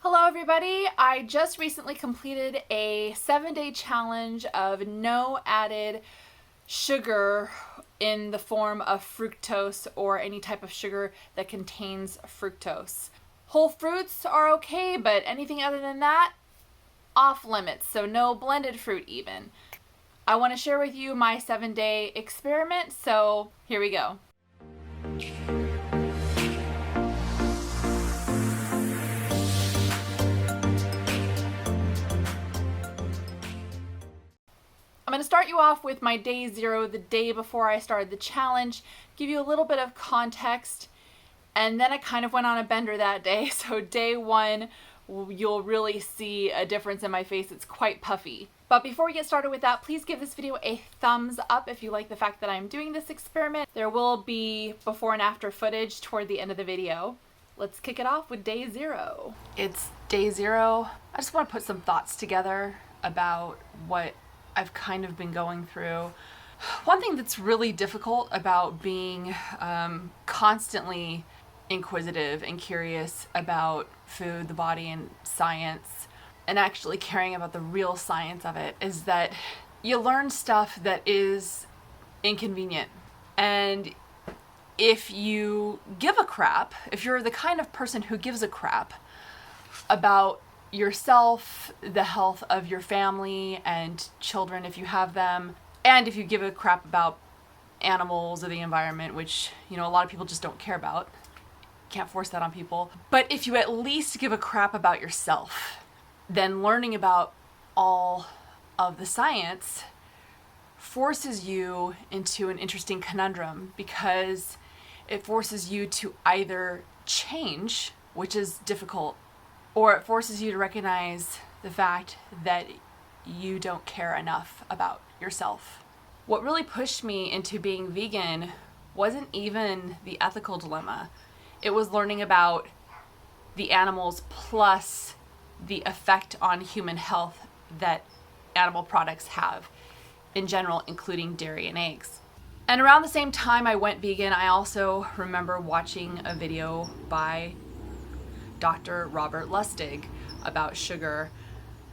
Hello everybody, I just recently completed a 7-day challenge of no added sugar in the form of fructose or any type of sugar that contains fructose. Whole fruits are okay, but anything other than that, off limits, so no blended fruit even. I want to share with you my 7-day experiment, so here we go. I'm going to start you off with my day 0, the day before I started the challenge, give you a little bit of context, and then I kind of went on a bender that day. So day 1, you'll really see a difference in my face. It's quite puffy. But before we get started with that, please give this video a thumbs up if you like the fact that I'm doing this experiment. There will be before and after footage toward the end of the video. Let's kick it off with day 0. It's day 0. I just want to put some thoughts together about what I've kind of been going through. One thing that's really difficult about being constantly inquisitive and curious about food, the body, and science, and actually caring about the real science of it, is that you learn stuff that is inconvenient. And if you give a crap, if you're the kind of person who gives a crap about yourself, the health of your family and children if you have them, and if you give a crap about animals or the environment, which, you know, a lot of people just don't care about. Can't force that on people. But if you at least give a crap about yourself, then learning about all of the science forces you into an interesting conundrum, because it forces you to either change, which is difficult, or it forces you to recognize the fact that you don't care enough about yourself. What really pushed me into being vegan wasn't even the ethical dilemma. It was learning about the animals plus the effect on human health that animal products have in general, including dairy and eggs. And around the same time I went vegan, I also remember watching a video by Dr. Robert Lustig about sugar,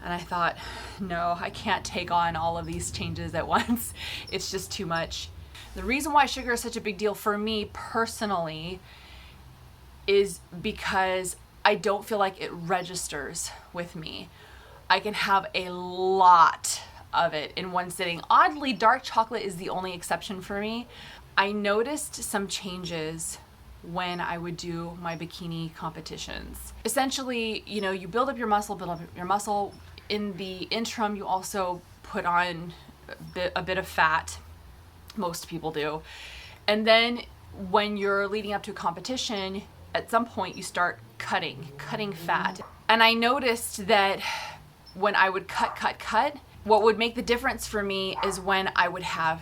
and I thought, no, I can't take on all of these changes at once. It's just too much. The reason why sugar is such a big deal for me personally is because I don't feel like it registers with me. I can have a lot of it in one sitting. Oddly, dark chocolate is the only exception for me. I noticed some changes when I would do my bikini competitions. Essentially, you know, you build up your muscle. In the interim, you also put on a bit of fat. Most people do. And then when you're leading up to a competition, at some point you start cutting fat. And I noticed that when I would cut, what would make the difference for me is when I would have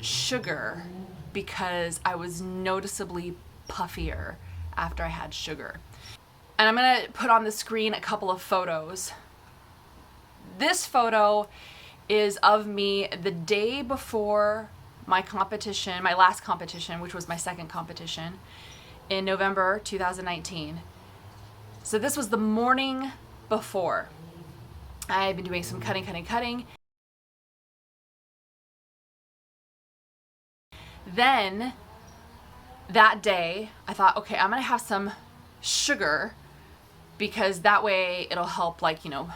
sugar, because I was noticeably puffier after I had sugar. And I'm gonna put on the screen a couple of photos. This photo is of me the day before my competition, my last competition, which was my second competition in November 2019. So this was the morning before. I had been doing some cutting. Then that day, I thought, okay, I'm gonna have some sugar, because that way it'll help, like, you know,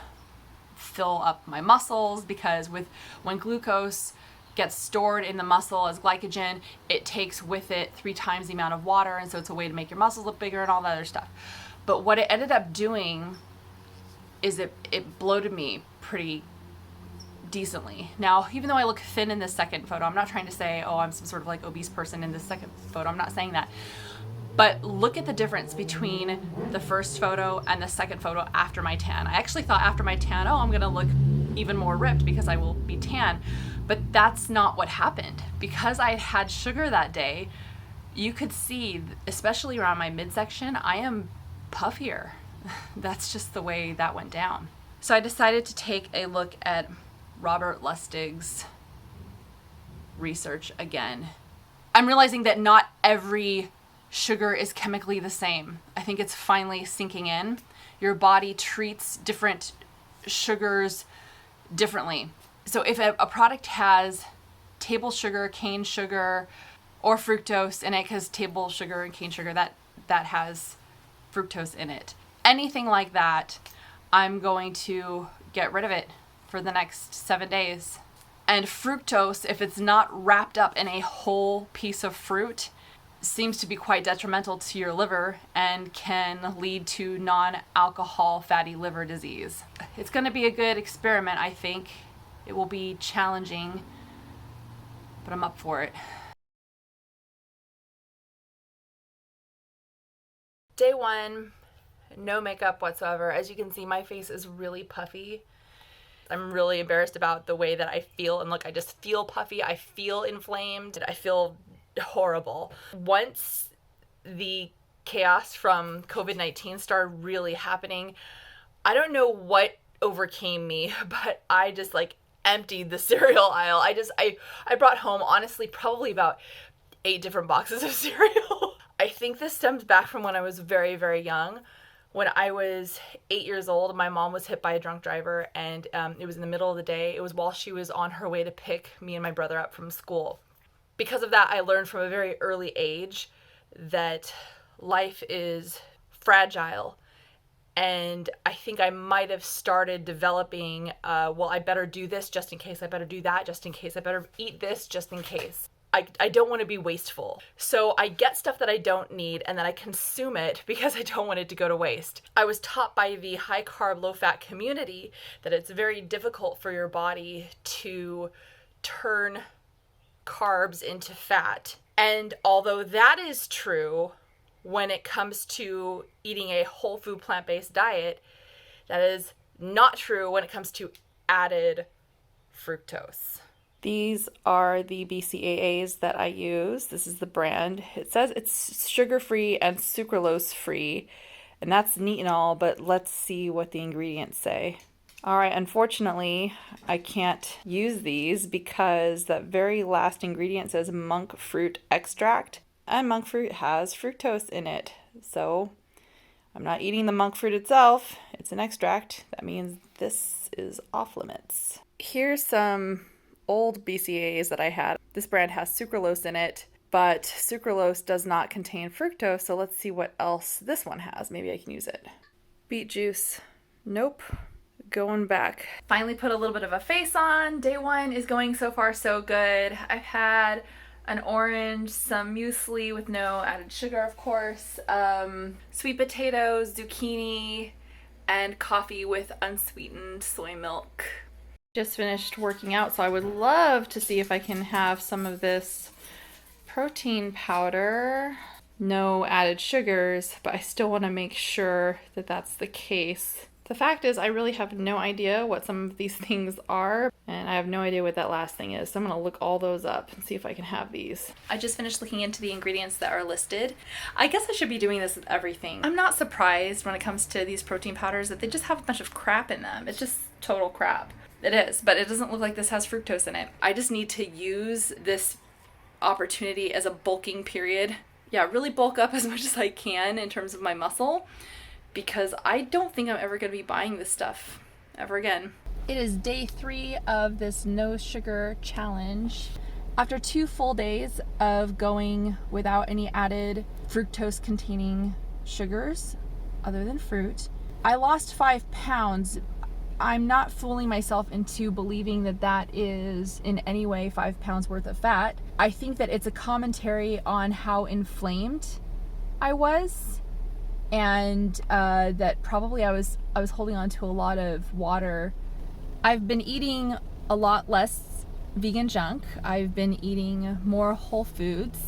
fill up my muscles, because when glucose gets stored in the muscle as glycogen, it takes with it 3 times the amount of water, and so it's a way to make your muscles look bigger and all that other stuff. But what it ended up doing is it bloated me pretty decently. Now, even though I look thin in this second photo, I'm not trying to say, oh, I'm some sort of like obese person in this second photo. I'm not saying that. But look at the difference between the first photo and the second photo after my tan. I actually thought after my tan, oh, I'm gonna look even more ripped because I will be tan. But that's not what happened. Because I had sugar that day, you could see, especially around my midsection, I am puffier. That's just the way that went down. So I decided to take a look at Robert Lustig's research again. I'm realizing that not every sugar is chemically the same. I think it's finally sinking in. your body treats different sugars differently. So if a product has table sugar, cane sugar, or fructose in it, because table sugar and cane sugar, that has fructose in it. Anything like that, I'm going to get rid of it for the next 7 days. And fructose, if it's not wrapped up in a whole piece of fruit, seems to be quite detrimental to your liver and can lead to non-alcohol fatty liver disease. It's going to be a good experiment, I think. It will be challenging, but I'm up for it. Day 1, no makeup whatsoever. As you can see, my face is really puffy. I'm really embarrassed about the way that I feel and look. I just feel puffy. I feel inflamed. I feel horrible. Once the chaos from COVID-19 started really happening, I don't know what overcame me, but I just emptied the cereal aisle. I brought home, honestly, probably about 8 different boxes of cereal. I think this stems back from when I was very, very young. When I was 8 years old, my mom was hit by a drunk driver, and it was in the middle of the day. It was while she was on her way to pick me and my brother up from school. Because of that, I learned from a very early age that life is fragile. And I think I might have started developing, I better do this just in case, I better do that just in case, I better eat this just in case. I don't want to be wasteful. So I get stuff that I don't need and then I consume it because I don't want it to go to waste. I was taught by the high carb, low fat community that it's very difficult for your body to turn carbs into fat. And although that is true when it comes to eating a whole food plant-based diet, that is not true when it comes to added fructose. These are the BCAAs that I use. This is the brand. It says it's sugar-free and sucralose-free, and that's neat and all, but let's see what the ingredients say. All right, unfortunately, I can't use these because that very last ingredient says monk fruit extract, and monk fruit has fructose in it. So I'm not eating the monk fruit itself. It's an extract. That means this is off limits. Here's some old BCAAs that I had. This brand has sucralose in it, but sucralose does not contain fructose, so let's see what else this one has. Maybe I can use it. Beet juice. Nope. Going back. Finally put a little bit of a face on. Day 1 is going so far so good. I've had an orange, some muesli with no added sugar, of course, sweet potatoes, zucchini, and coffee with unsweetened soy milk. Just finished working out, so I would love to see if I can have some of this protein powder. No added sugars, but I still want to make sure that that's the case. The fact is, I really have no idea what some of these things are, and I have no idea what that last thing is, so I'm going to look all those up and see if I can have these. I just finished looking into the ingredients that are listed. I guess I should be doing this with everything. I'm not surprised when it comes to these protein powders that they just have a bunch of crap in them. It's just total crap. It is, but it doesn't look like this has fructose in it. I just need to use this opportunity as a bulking period. Yeah, really bulk up as much as I can in terms of my muscle, because I don't think I'm ever going to be buying this stuff ever again. It is day 3 of this no sugar challenge. After 2 full days of going without any added fructose containing sugars other than fruit, I lost 5 pounds. I'm not fooling myself into believing that that is in any way 5 pounds worth of fat. I think that it's a commentary on how inflamed I was, and that probably I was holding on to a lot of water. I've been eating a lot less vegan junk. I've been eating more whole foods.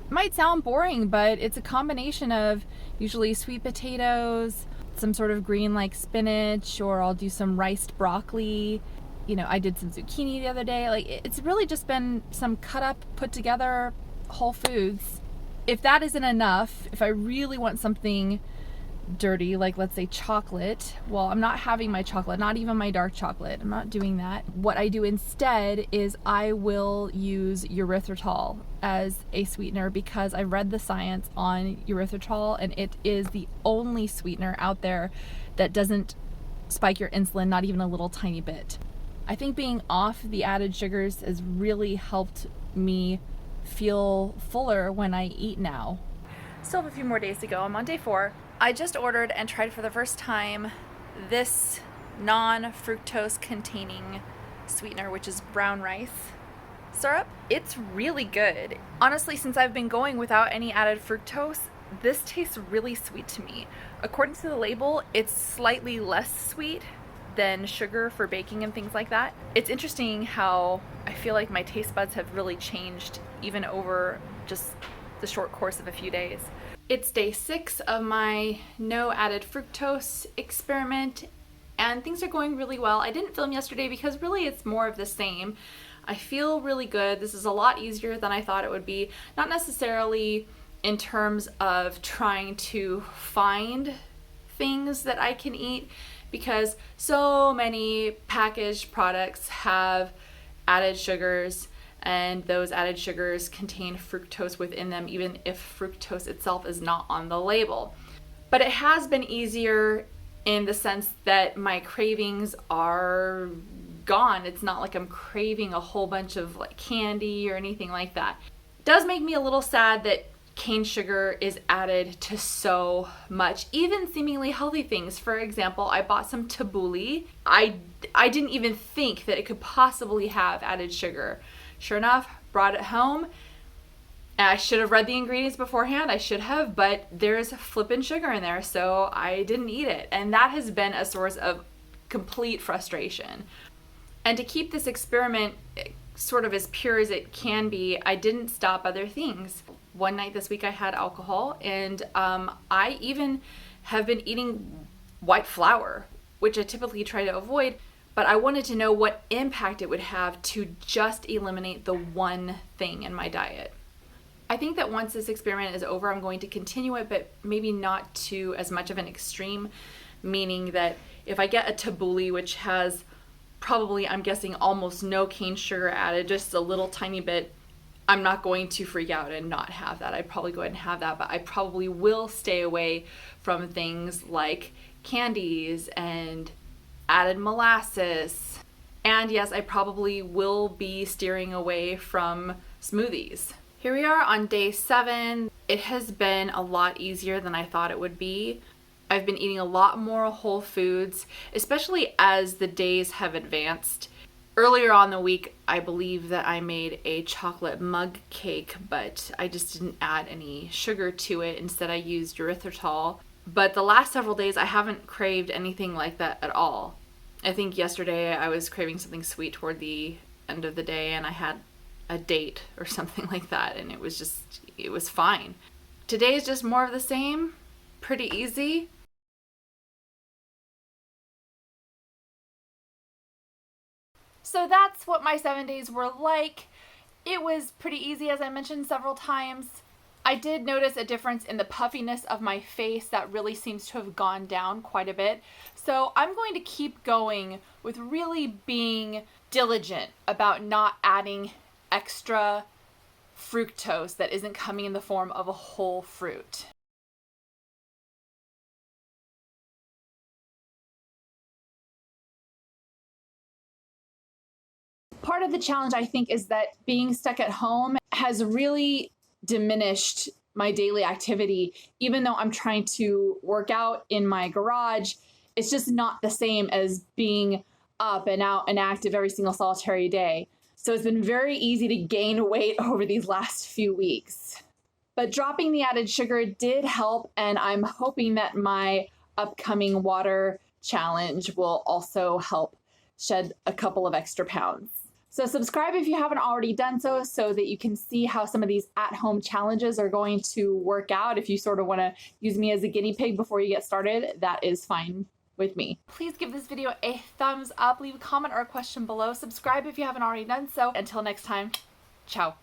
It might sound boring, but it's a combination of usually sweet potatoes, some sort of green like spinach, or I'll do some riced broccoli. You know, I did some zucchini the other day. Like, it's really just been some cut up, put together whole foods. If that isn't enough, if I really want something dirty, like let's say chocolate, well, I'm not having my chocolate, not even my dark chocolate. I'm not doing that. What I do instead is I will use erythritol as a sweetener because I read the science on erythritol and it is the only sweetener out there that doesn't spike your insulin, not even a little tiny bit. I think being off the added sugars has really helped me feel fuller when I eat now. Still have a few more days to go. I'm on day 4. I just ordered and tried for the first time this non-fructose containing sweetener, which is brown rice syrup. It's really good. Honestly, since I've been going without any added fructose, this tastes really sweet to me. According to the label, it's slightly less sweet than sugar for baking and things like that. It's interesting how I feel like my taste buds have really changed even over just the short course of a few days. It's day 6 of my no added fructose experiment and things are going really well. I didn't film yesterday because really it's more of the same. I feel really good. This is a lot easier than I thought it would be. Not necessarily in terms of trying to find things that I can eat because so many packaged products have added sugars and those added sugars contain fructose within them, even if fructose itself is not on the label. But it has been easier in the sense that my cravings are gone. It's not like I'm craving a whole bunch of like candy or anything like that. It does make me a little sad that cane sugar is added to so much, even seemingly healthy things. For example, I bought some tabbouleh. I didn't even think that it could possibly have added sugar. Sure enough, brought it home. And I should have read the ingredients beforehand. I should have, but there's flippin' sugar in there, so I didn't eat it. And that has been a source of complete frustration. And to keep this experiment sort of as pure as it can be, I didn't stop other things. One night this week I had alcohol, and I even have been eating white flour, which I typically try to avoid. But I wanted to know what impact it would have to just eliminate the one thing in my diet. I think that once this experiment is over, I'm going to continue it, but maybe not to as much of an extreme, meaning that if I get a tabbouleh, which has probably, I'm guessing, almost no cane sugar added, just a little tiny bit, I'm not going to freak out and not have that. I'd probably go ahead and have that, but I probably will stay away from things like candies and added molasses. And yes, I probably will be steering away from smoothies. Here we are on day 7. It has been a lot easier than I thought it would be. I've been eating a lot more whole foods, especially as the days have advanced. Earlier on the week, I believe that I made a chocolate mug cake, but I just didn't add any sugar to it. Instead, I used erythritol. But the last several days, I haven't craved anything like that at all. I think yesterday I was craving something sweet toward the end of the day, and I had a date or something like that, and it was fine. Today is just more of the same, pretty easy. So that's what my 7 days were like. It was pretty easy, as I mentioned several times. I did notice a difference in the puffiness of my face that really seems to have gone down quite a bit. So I'm going to keep going with really being diligent about not adding extra fructose that isn't coming in the form of a whole fruit. Part of the challenge, I think, is that being stuck at home has really diminished my daily activity. Even though I'm trying to work out in my garage, it's just not the same as being up and out and active every single solitary day. So it's been very easy to gain weight over these last few weeks. But dropping the added sugar did help, and I'm hoping that my upcoming water challenge will also help shed a couple of extra pounds. So subscribe if you haven't already done so that you can see how some of these at-home challenges are going to work out. If you sort of want to use me as a guinea pig before you get started, that is fine with me. Please give this video a thumbs up, leave a comment or a question below, subscribe if you haven't already done so. Until next time, ciao.